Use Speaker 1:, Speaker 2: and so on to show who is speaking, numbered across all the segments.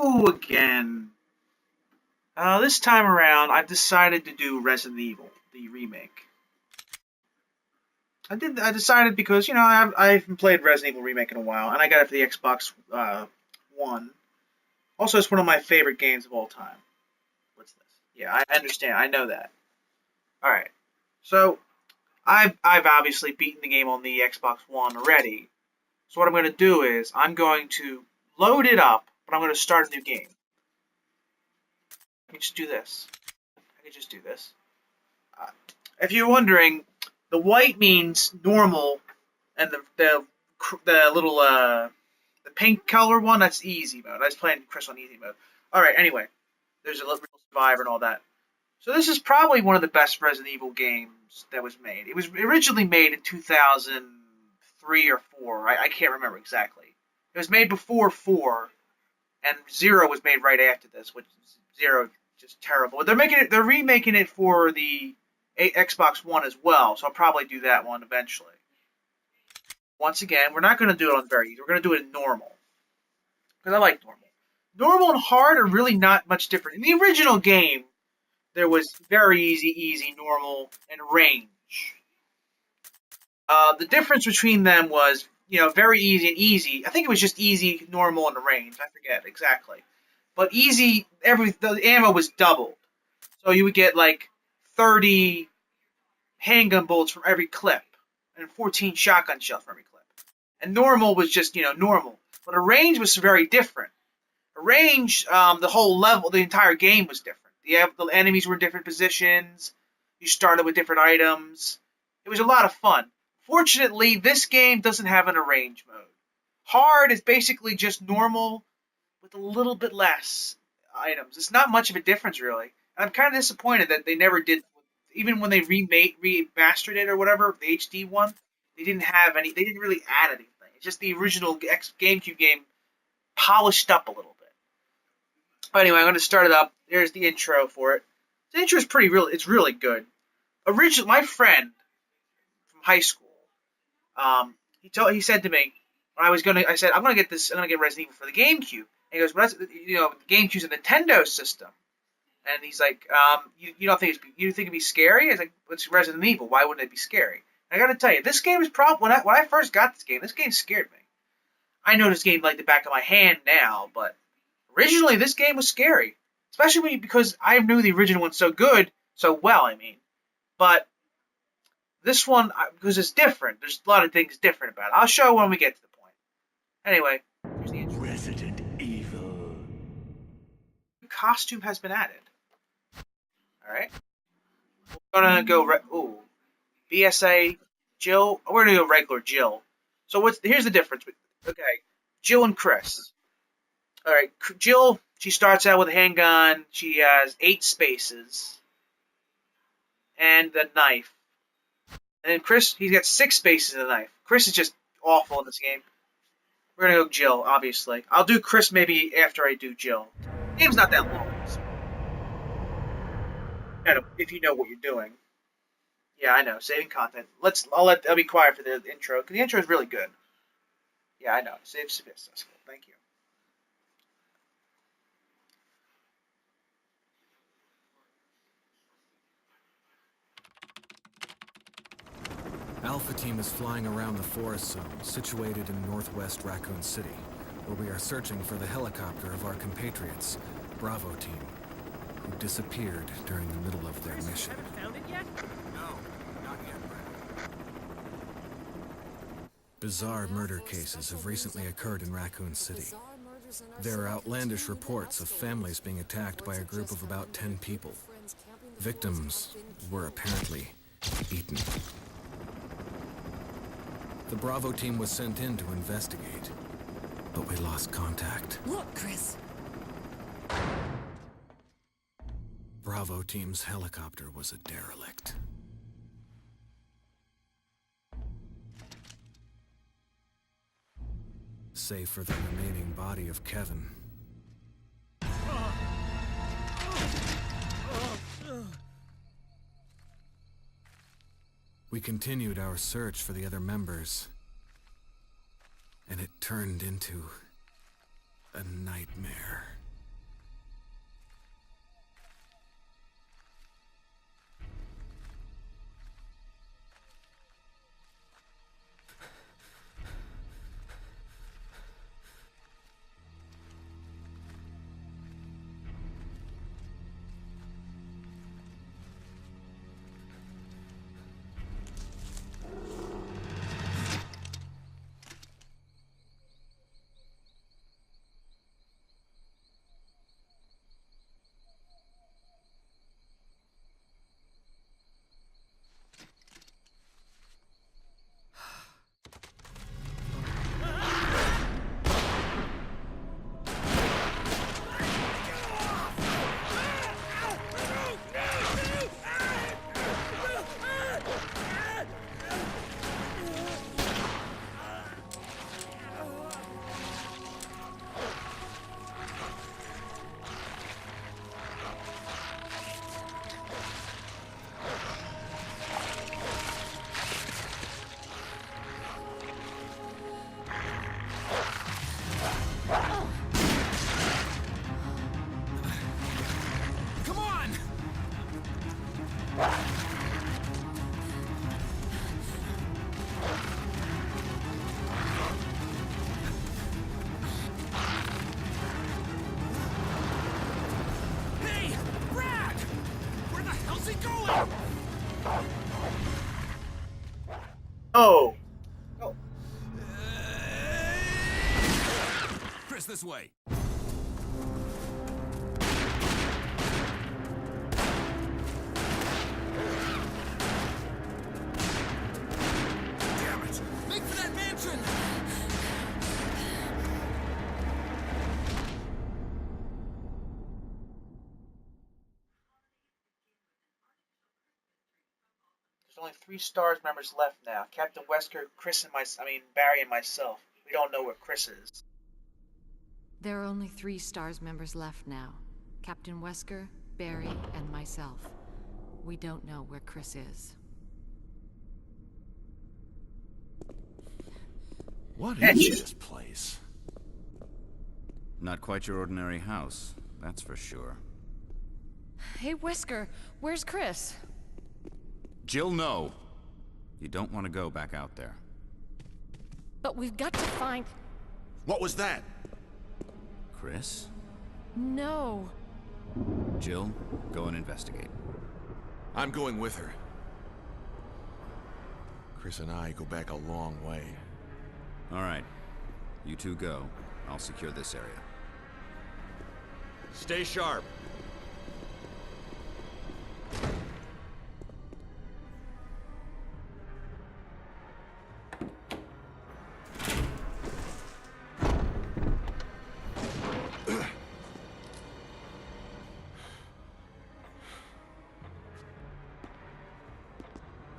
Speaker 1: Ooh, again. This time around, I've decided to do Resident Evil, the remake. I decided because I haven't played Resident Evil remake in a while, and I got it for the Xbox One. Also, it's one of my favorite games of all time. What's this? Yeah, I understand. I know that. All right. So I've obviously beaten the game on the Xbox One already. So what I'm going to do is I'm going to load it up, but I'm going to start a new game. I can just do this. I can just do this. Uh, if you're wondering, the white means normal, and the little the pink color one, that's easy mode. I was playing Chris on easy mode. All right. Anyway, there's a little survivor and all that. So this is probably one of the best Resident Evil games that was made. It was originally made in 2003 or 4. I can't remember exactly. It was made before 4, and 0 was made right after this, which 0 just terrible. They're remaking it for the Xbox One as well, so I'll probably do that one eventually. Once again, we're not going to do it on very easy. We're going to do it in normal, because I like normal. Normal and hard are really not much different. In the original game, there was very easy, normal, and range. The difference between them was, very easy and easy. I think it was just easy, normal, and range. I forget exactly. But easy, the ammo was doubled. So you would get like 30 handgun bullets from every clip, and 14 shotgun shells from every clip. And normal was just, normal. But a range was very different. A range, the whole level, the entire game was different. The enemies were in different positions. You started with different items. It was a lot of fun. Fortunately, this game doesn't have an arrange mode. Hard is basically just normal with a little bit less items. It's not much of a difference, really. And I'm kind of disappointed that they never did, even when they remastered it or whatever, the HD one, they didn't have any, they didn't really add anything. It's just the original GameCube game polished up a little bit. But anyway, I'm going to start it up. There's the intro for it. The intro is it's really good. My friend from high school, he said to me, I said, I'm going to get Resident Evil for the GameCube. And he goes, well, that's, the GameCube's a Nintendo system. And he's like, you don't think you think it'd be scary? I was like, it's Resident Evil. Why wouldn't it be scary? And I got to tell you, this game is probably, when I first got this game scared me. I know this game like the back of my hand now, but originally this game was scary. Especially because I knew the original one so well, I mean. But this one, because it's different, there's a lot of things different about it. I'll show when we get to the point. Anyway, here's the intro.
Speaker 2: Resident Evil.
Speaker 1: The costume has been added. Alright. We're gonna go, BSA, Jill. We're gonna go regular Jill. So here's the difference. Okay, Jill and Chris. Alright, Jill, she starts out with a handgun. She has 8 spaces. And a knife. And then Chris, he's got 6 spaces and a knife. Chris is just awful in this game. We're gonna go Jill, obviously. I'll do Chris maybe after I do Jill. The game's not that long. So. If you know what you're doing. Yeah, I know. Saving content. I'll be quiet for the intro, because the intro is really good. Yeah, I know. Save successful. Thank you.
Speaker 3: Alpha Team is flying around the forest zone, situated in northwest Raccoon City, where we are searching for the helicopter of our compatriots, Bravo Team, who disappeared during the middle of their mission.
Speaker 4: Found it yet?
Speaker 3: No, not yet, Brad. Bizarre murder cases have recently occurred in Raccoon City. There are outlandish reports of families being attacked by a group of about 10 people. Victims were apparently eaten. The Bravo Team was sent in to investigate, but we lost contact.
Speaker 5: Look, Chris.
Speaker 3: Bravo Team's helicopter was a derelict. Save for the remaining body of Kevin. We continued our search for the other members, and it turned into a nightmare.
Speaker 1: Oh. Oh.
Speaker 3: Chris, this way. Damn it! Make for that mansion!
Speaker 1: There's only 3 STARS members left now. Captain Wesker, Chris, and Barry and myself. We don't know where Chris is.
Speaker 4: There are only 3 STARS members left now. Captain Wesker, Barry, and myself. We don't know where Chris is.
Speaker 2: What
Speaker 1: Hey,
Speaker 2: is
Speaker 1: shit.
Speaker 2: this place?
Speaker 5: Not quite your ordinary house, that's for sure.
Speaker 4: Hey, Wesker, where's Chris?
Speaker 5: Jill, no. You don't want to go back out there.
Speaker 4: But we've got to find...
Speaker 2: What was that?
Speaker 5: Chris?
Speaker 4: No.
Speaker 5: Jill, go and investigate.
Speaker 2: I'm going with her. Chris and I go back a long way.
Speaker 5: All right. You two go. I'll secure this area.
Speaker 2: Stay sharp.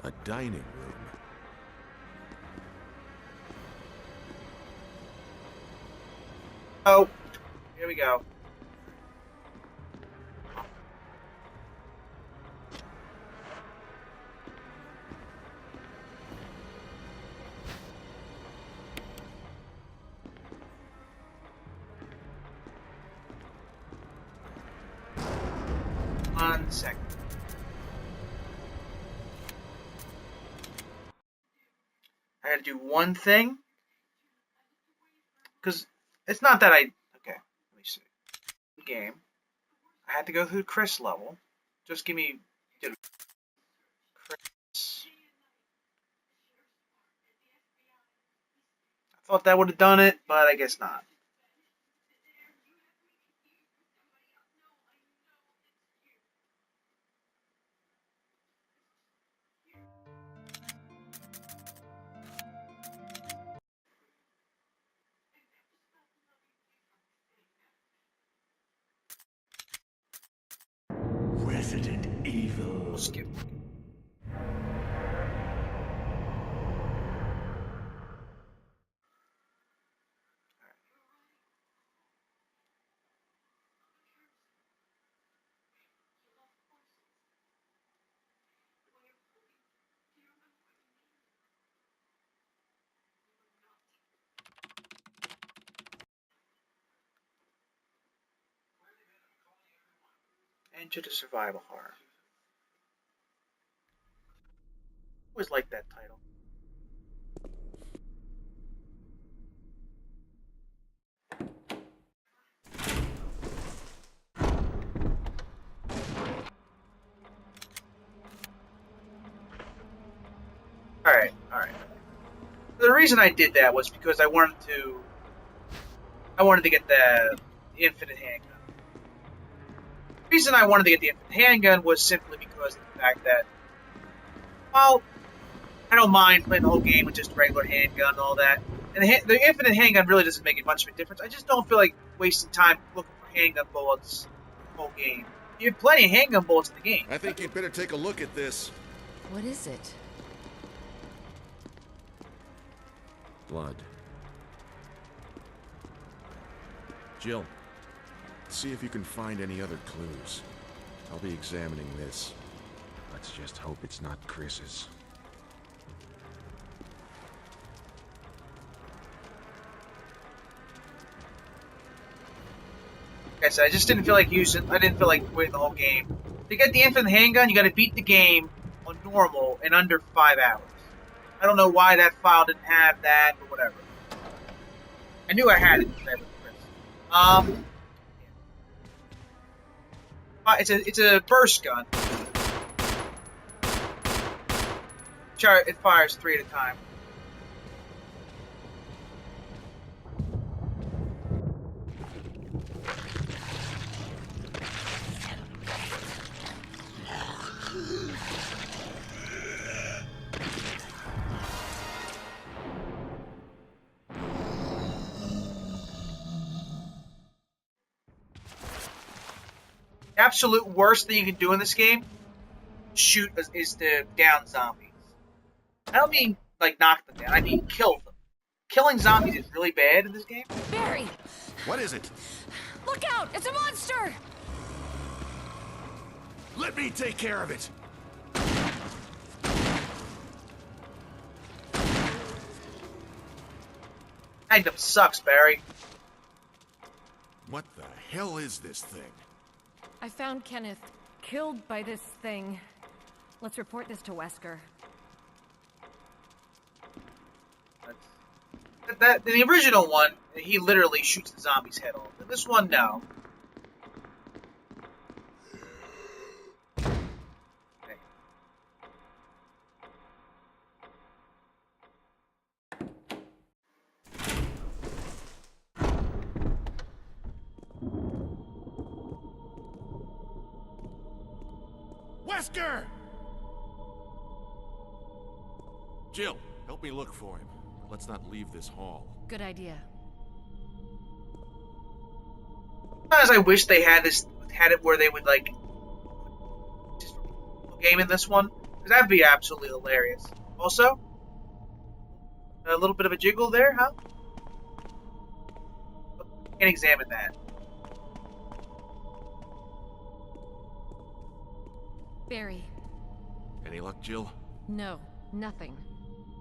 Speaker 2: A dining room.
Speaker 1: Oh. Here we go. One second. I gotta do one thing. Because it's not that I... Okay, let me see. Game. I had to go through the Chris level. Just give me... Chris. I thought that would have done it, but I guess not.
Speaker 2: Resident Evil.
Speaker 1: We'll skip. Enter the survival horror. Always liked that title. Alright. The reason I did that was because I wanted to get the infinite handgun. The reason I wanted to get the infinite handgun was simply because of the fact that, well, I don't mind playing the whole game with just a regular handgun and all that. And the infinite handgun really doesn't make much of a difference. I just don't feel like wasting time looking for handgun bullets the whole game. You have plenty of handgun bullets in the game.
Speaker 2: I think you'd better take a look at this.
Speaker 4: What is it?
Speaker 2: Blood. Jill, see if you can find any other clues. I'll be examining this. Let's just hope it's not Chris's.
Speaker 1: Like I said, I just didn't feel like I didn't feel like winning the whole game. To get the infinite handgun, you got to beat the game on normal in under 5 hours. I don't know why that file didn't have that, but whatever. I knew I had it because I was Chris. It's a burst gun. It fires 3 at a time. The absolute worst thing you can do in this game, shoot, is to down zombies. I don't mean like knock them down. I mean kill them. Killing zombies is really bad in this game.
Speaker 4: Barry!
Speaker 2: What is it?
Speaker 4: Look out! It's a monster!
Speaker 2: Let me take care of it.
Speaker 1: Magnum sucks, Barry.
Speaker 2: What the hell is this thing?
Speaker 6: I found Kenneth killed by this thing. Let's report this to Wesker.
Speaker 1: That in the original one, he literally shoots the zombie's head off. In this one, no. Okay.
Speaker 2: Wesker! Jill, help me look for him. Let's not leave this hall.
Speaker 6: Good idea.
Speaker 1: Sometimes I wish they had it where they would like just game in this one, because that'd be absolutely hilarious. Also, a little bit of a jiggle there, huh? Can't examine that.
Speaker 6: Barry.
Speaker 2: Any luck, Jill?
Speaker 6: No, nothing.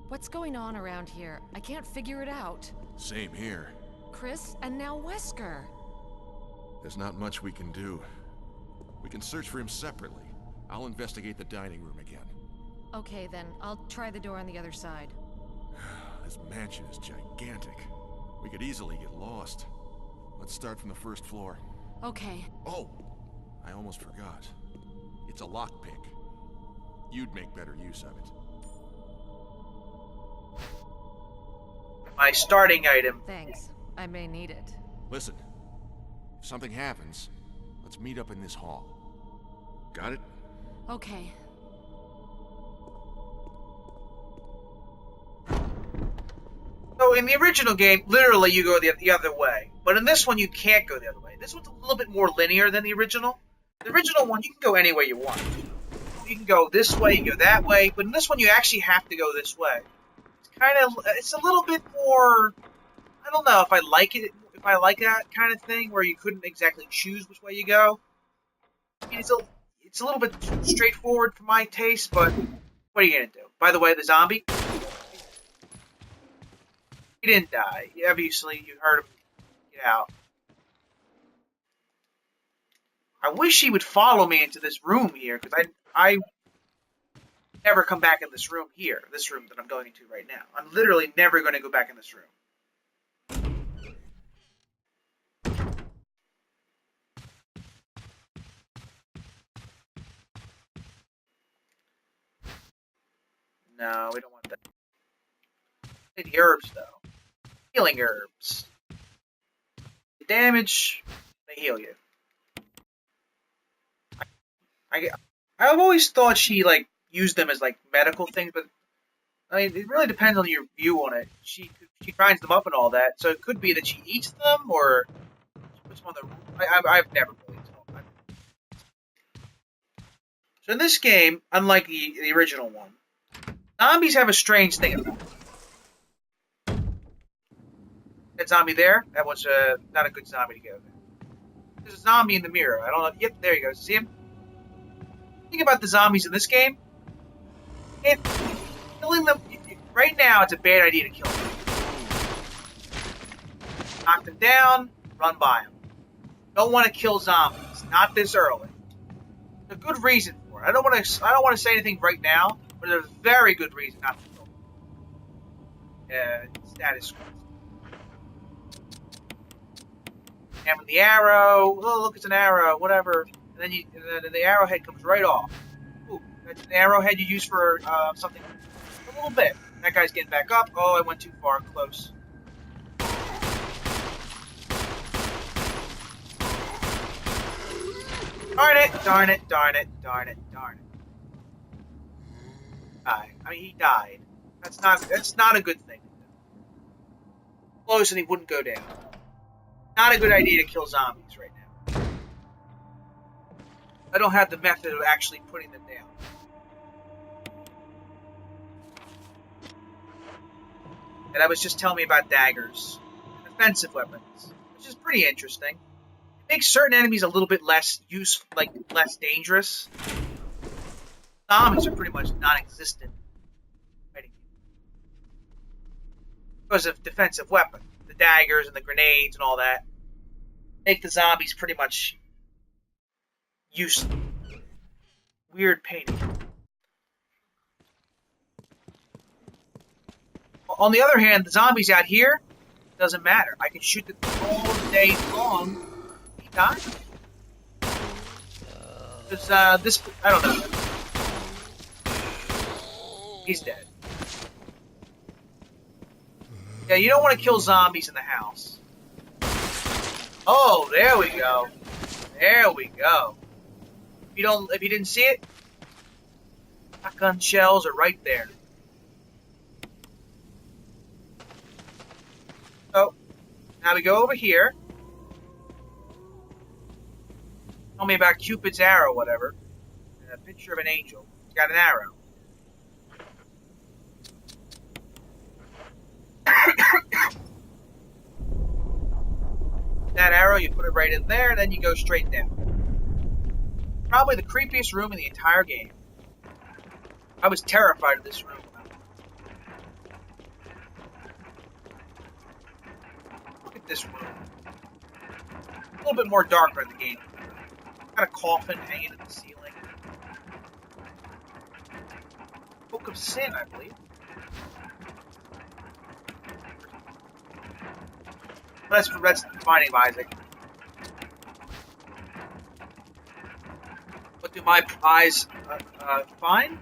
Speaker 6: What's going on around here? I can't figure it out.
Speaker 2: Same here.
Speaker 6: Chris, and now Wesker.
Speaker 2: There's not much we can do. We can search for him separately. I'll investigate the dining room again.
Speaker 6: Okay, then. I'll try the door on the other side.
Speaker 2: This mansion is gigantic. We could easily get lost. Let's start from the first floor.
Speaker 6: Okay.
Speaker 2: Oh! I almost forgot. It's a lockpick. You'd make better use of it.
Speaker 1: My starting item.
Speaker 6: Thanks. I may need it.
Speaker 2: Listen, if something happens, let's meet up in this hall. Got it?
Speaker 6: Okay.
Speaker 1: So in the original game, literally you go the other way, but in this one you can't go the other way. This one's a little bit more linear than the original. The original one, you can go any way you want. You can go this way, you can go that way, but in this one you actually have to go this way. It's a little bit more, I don't know if I like it, if I like that kind of thing where you couldn't exactly choose which way you go. I mean, it's a little bit straightforward for my taste, but what are you gonna do? By the way, the zombie, he didn't die. Obviously, you heard him get out. I wish he would follow me into this room here, because I never come back in this room here, this room that I'm going into right now. I'm literally never going to go back in this room. No, we don't want that. The herbs, though. Healing herbs. The damage, they heal you. I've always thought she, like, used them as, like, medical things, but, I mean, it really depends on your view on it. She grinds them up and all that, so it could be that she eats them, or she puts them on the... I've never really told. So in this game, unlike the original one, zombies have a strange thing about them. That zombie there, that was not a good zombie to go there. There's a zombie in the mirror. I don't know. Yep, there you go. See him? Think about the zombies in this game. Killing them right now, it's a bad idea to kill them. Knock them down, run by them. Don't want to kill zombies, not this early. There's a good reason for it. I don't want to say anything right now, but there's a very good reason not to kill them. Yeah, status quo. And with the arrow, oh look, it's an arrow, whatever. And then the arrowhead comes right off. Ooh, that's an arrowhead you use for something a little bit. That guy's getting back up. Oh, I went too far, close. Darn it, darn it, darn it, darn it, darn it. I mean, he died. That's not a good thing. Close and he wouldn't go down. Not a good idea to kill zombies right now. I don't have the method of actually putting them down. And I was just telling me about daggers, defensive weapons, which is pretty interesting. It makes certain enemies a little bit less useful, like less dangerous. Zombies are pretty much non-existent because of defensive weapons, the daggers and the grenades and all that make the zombies pretty much useless. Weird painting. On the other hand, the zombies out here doesn't matter. I can shoot them all day long. He dies. Because this, I don't know. He's dead. Yeah, you don't want to kill zombies in the house. Oh, there we go. There we go. If you didn't see it, shotgun shells are right there. So, now we go over here. Tell me about Cupid's arrow, whatever. And a picture of an angel. It's got an arrow. That arrow, you put it right in there, and then you go straight down. Probably the creepiest room in the entire game. I was terrified of this room. Look at this room. A little bit more darker in the game. Got a coffin hanging in the ceiling. Book of Sin, I believe. That's Finding of Isaac. What do my eyes find?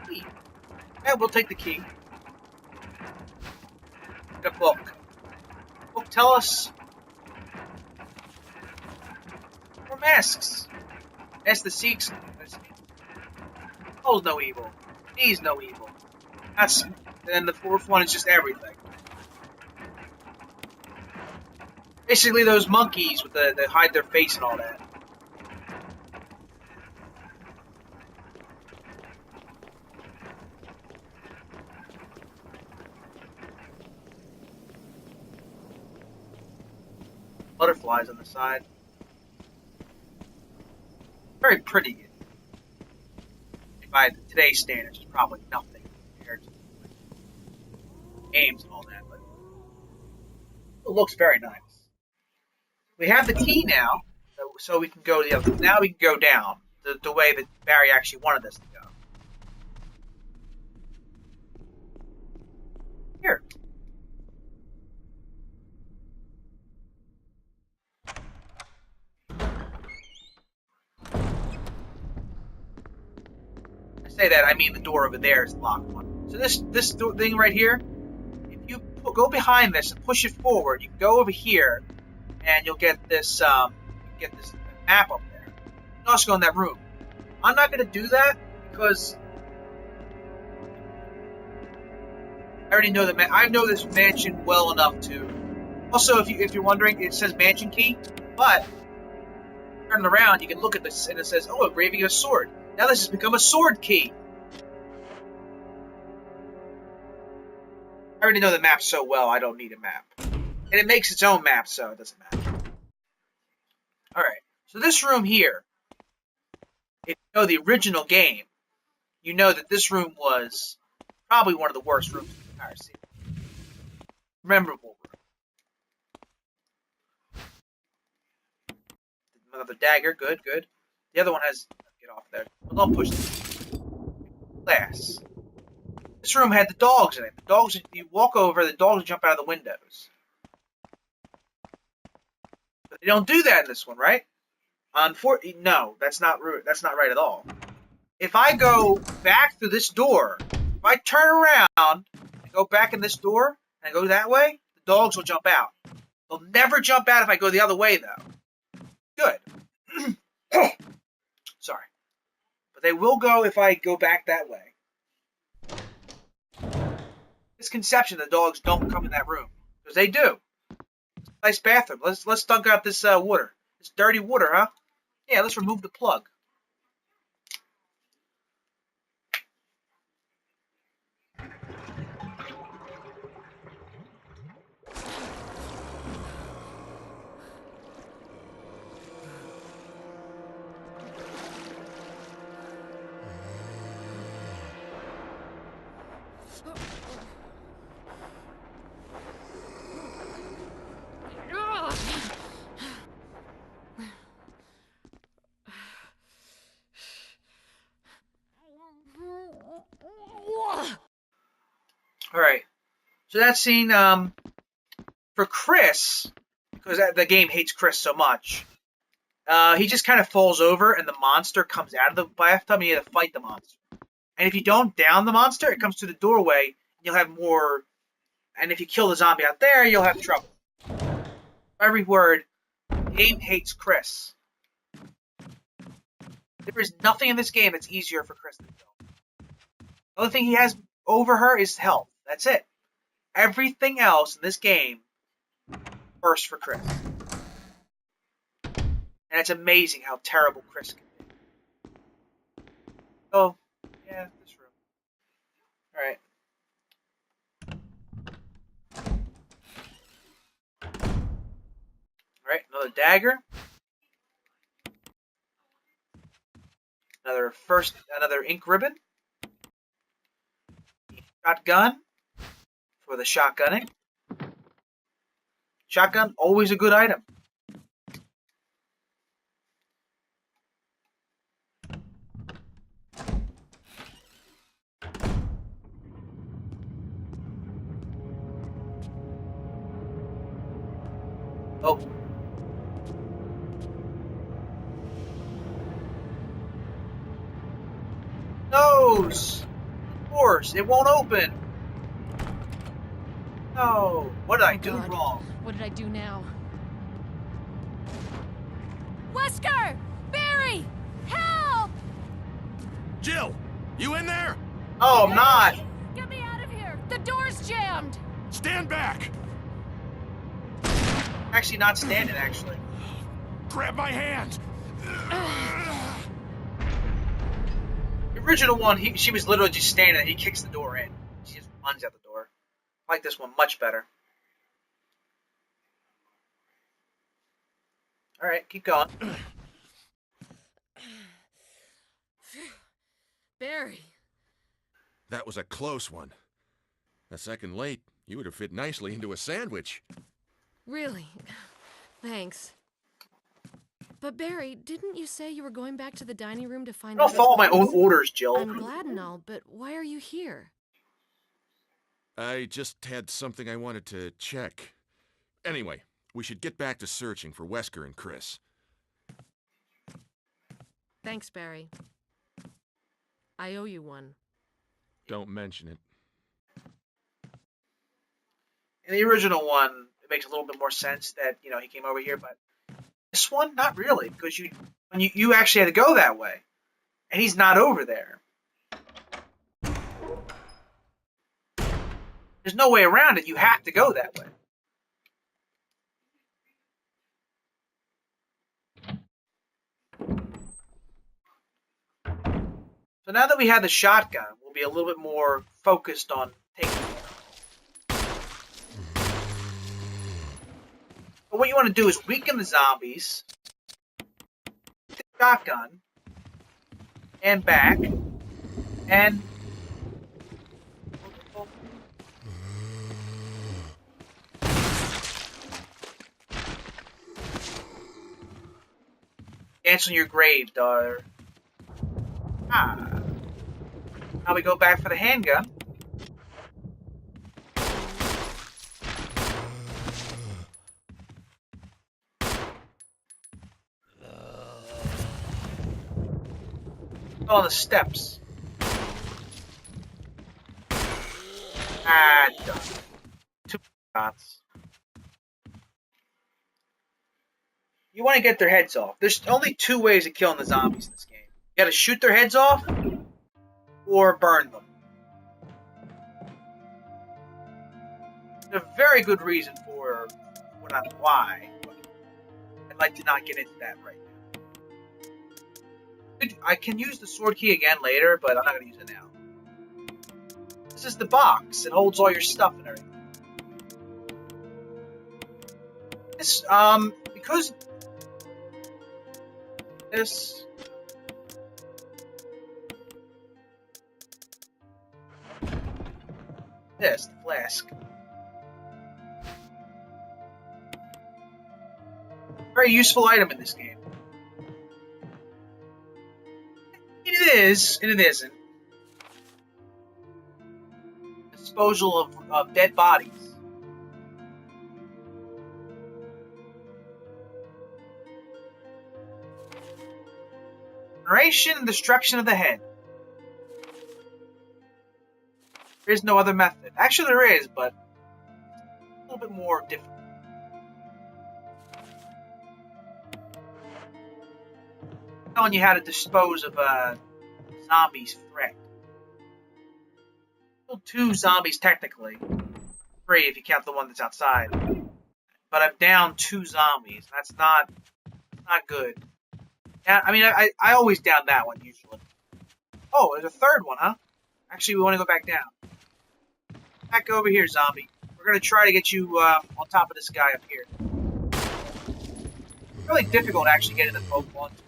Speaker 1: Key. Yeah, we'll take the key. Get a book. Book tell us. More masks. Ask the Sikhs. O's no evil. He's no evil. And then the fourth one is just everything. Basically, those monkeys with the hide their face and all that. Butterflies on the side. Very pretty. By today's standards, it's probably nothing compared to games and all that, but it looks very nice. We have the key now, so we can go the other. Now we can go down the way that Barry actually wanted us to go. Here. I say that, I mean the door over there is the locked one. So this thing right here, if you go behind this and push it forward, you can go over here. And you'll get this map up there. You can also go in that room. I'm not going to do that because I already know I know this mansion well enough to. Also, if you're wondering, it says mansion key, but turn it around, you can look at this and it says, "Oh, engraving a sword." Now this has become a sword key. I already know the map so well, I don't need a map. And it makes its own map, so it doesn't matter. Alright, so this room here, if you know the original game, you know that this room was probably one of the worst rooms in the entire series. Memorable room. Another dagger, good. The other one has... Get off there. Well, don't push this. Glass. This room had the dogs in it. The dogs, you walk over, the dogs jump out of the windows. But they don't do that in this one, right? No, that's not right at all. If I go back through this door, if I turn around and go back in this door and go that way, the dogs will jump out. They'll never jump out if I go the other way, though. Good. Sorry. But they will go if I go back that way. Misconception, the dogs don't come in that room. Because they do. Nice bathroom. Let's dunk out this water. It's dirty water, huh? Yeah, let's remove the plug. All right. So that scene, for Chris, because the game hates Chris so much, he just kind of falls over, and the monster comes out of the bathtub, and you have to fight the monster. And if you don't down the monster, it comes to the doorway, and you'll have more. And if you kill the zombie out there, you'll have trouble. Every word, the game hates Chris. There is nothing in this game that's easier for Chris to kill. The only thing he has over her is health. That's it. Everything else in this game, worse for Chris. And it's amazing how terrible Chris can be. Oh, yeah, this room. Alright. Alright, another dagger. Another ink ribbon. Shotgun for the shotgunning. Shotgun, always a good item. Oh. Nose! Of course, it won't open. No. What did I do
Speaker 6: God.
Speaker 1: wrong?
Speaker 6: What did I do now? Wesker! Barry! Help!
Speaker 2: Jill, you in there?
Speaker 1: Oh, I'm not.
Speaker 6: Get me out of here! The door's jammed!
Speaker 2: Stand back!
Speaker 1: Actually, not standing, actually.
Speaker 2: Grab my hand!
Speaker 1: The original one, she was literally just standing there. He kicks the door in. She just runs out the door. I like this one much better. Alright, keep going.
Speaker 6: Barry.
Speaker 2: That was a close one. A second late, you would have fit nicely into a sandwich.
Speaker 6: Really? Thanks. But Barry, didn't you say you were going back to the dining room to find
Speaker 1: I don't follow my own
Speaker 6: clothes?
Speaker 1: orders, Jill.
Speaker 6: I'm glad and all, but why are you here?
Speaker 2: I just had something I wanted to check. Anyway, we should get back to searching for Wesker and Chris.
Speaker 6: Thanks, Barry. I owe you one.
Speaker 2: Don't mention it.
Speaker 1: In the original one, it makes a little bit more sense that, he came over here, but this one, not really, because you actually had to go that way, and he's not over there. There's no way around it. You have to go that way. So now that we have the shotgun, we'll be a little bit more focused on taking it. But what you want to do is weaken the zombies, get the shotgun, and back, and dance on your grave, daughter. Ah. Now we go back for the handgun. On the steps. Ah, done. 2 shots. You want to get their heads off. There's only 2 ways of killing the zombies in this game. You gotta shoot their heads off, or burn them. There's a very good reason for, well, not why, but I'd like to not get into that right now. I can use the sword key again later, but I'm not going to use it now. This is the box. It holds all your stuff and everything. This, because this... This, the flask. Very useful item in this game. It is, and it isn't. Disposal of dead bodies. Narration and destruction of the head. There is no other method. Actually, there is, but a little bit more difficult. Telling you how to dispose of zombies threat. Still 2 zombies technically. 3 if you count the one that's outside. But I'm down 2 zombies. That's not good. Yeah, I mean, I always down that one usually. Oh, there's a third one, huh? Actually, we want to go back down. Back over here, zombie. We're gonna try to get you on top of this guy up here. It's really difficult to actually get into both ones.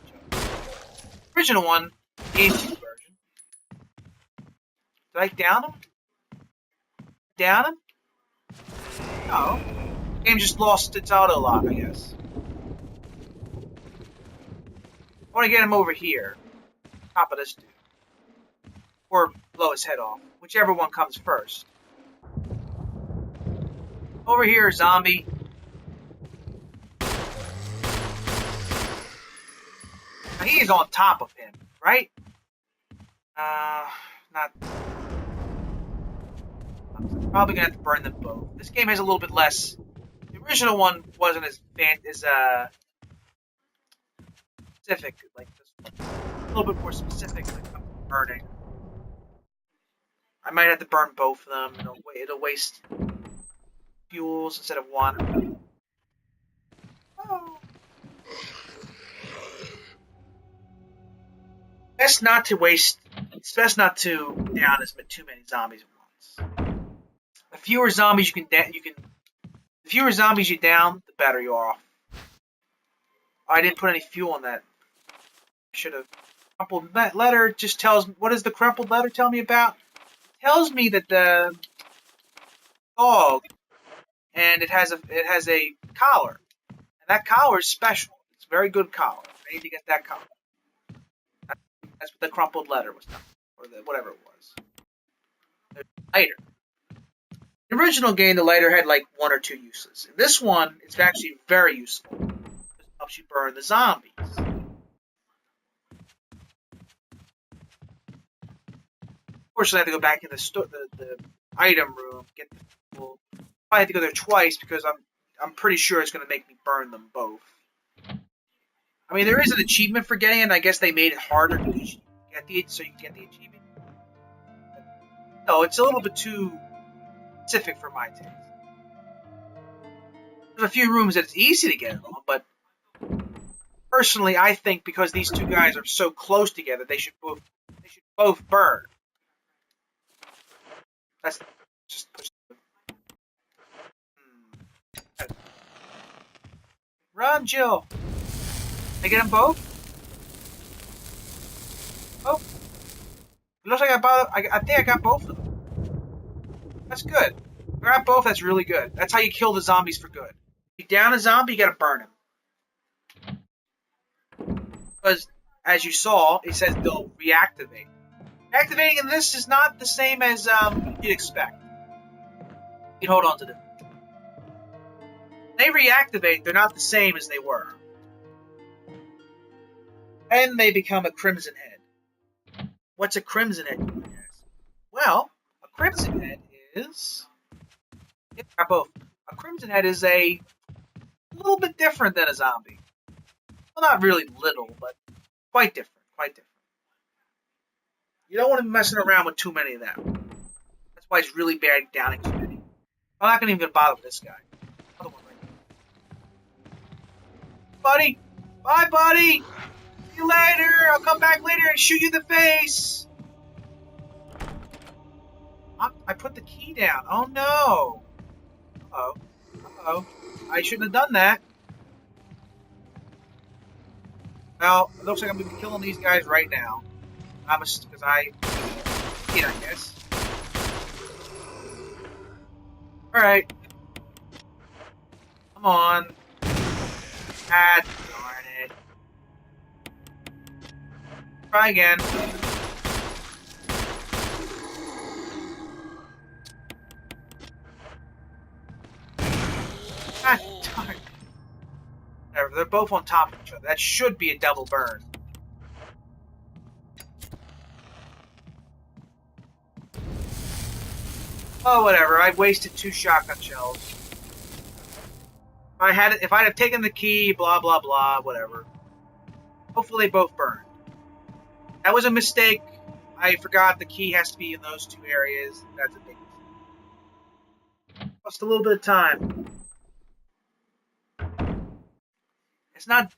Speaker 1: Original one, GameCube version. Did I down him? Down him? No. The game just lost its auto lock, I guess. I want to get him over here. Top of this dude. Or blow his head off. Whichever one comes first. Over here, zombie. Now, he is on top of him, right? Not... I'm probably gonna have to burn them both. This game has a little bit less... The original one wasn't as specific like this one. A little bit more specific when it comes to burning. I might have to burn both of them. It'll waste fuels instead of one. Oh. Best not to waste. It's best not to down too many zombies at once. The fewer zombies the fewer zombies you down, the better you are off. Oh, I didn't put any fuel in that. I should have. Crumpled letter just tells me. What does the crumpled letter tell me about? It tells me that the dog, and it has a collar, and that collar is special. It's a very good collar. I need to get that collar. That's what the crumpled letter was, or whatever it was. Lighter. The original game, the lighter had like 1 or 2 uses. In this one, it's actually very useful. It helps you burn the zombies. Unfortunately, I have to go back in the item room. Get the fuel. I have to go there twice because I'm pretty sure it's going to make me burn them both. I mean, there is an achievement for getting it, and I guess they made it harder to get the achievement. No, it's a little bit too specific for my taste. There's a few rooms that it's easy to get it on, but personally, I think because these 2 guys are so close together, they should both burn. That's just push. Run, Jill. Did I get them both? Oh. It looks like I think I got both of them. That's good. Grab both, that's really good. That's how you kill the zombies for good. If you down a zombie, you gotta burn him. Because, as you saw, it says they'll reactivate. Reactivating in this is not the same as you'd expect. You can hold on to them. When they reactivate, they're not the same as they were. And they become a crimson head. What's a crimson head, you might ask? Well, a crimson head is... Yeah, both. A crimson head is a little bit different than a zombie. Well, not really little, but quite different. Quite different. You don't want to be messing around with too many of them. That's why it's really bad downing too many. I'm not even gonna bother with this guy. Other one right here. Buddy! Bye, buddy! See you you later. I'll come back later and shoot you in the face. I put the key down. Oh no. Uh-oh. Uh-oh. I shouldn't have done that. Well, it looks like I'm going to be killing these guys right now. Because I guess. Alright. Come on. Ah, darn it. Try again. Ah, darn it. Whatever, they're both on top of each other. That should be a double burn. Oh, whatever. I wasted 2 shotgun shells. If I'd have taken the key, blah blah blah, whatever. Hopefully, they both burned. That was a mistake. I forgot the key has to be in those 2 areas. That's a big mistake. Lost a little bit of time. It's not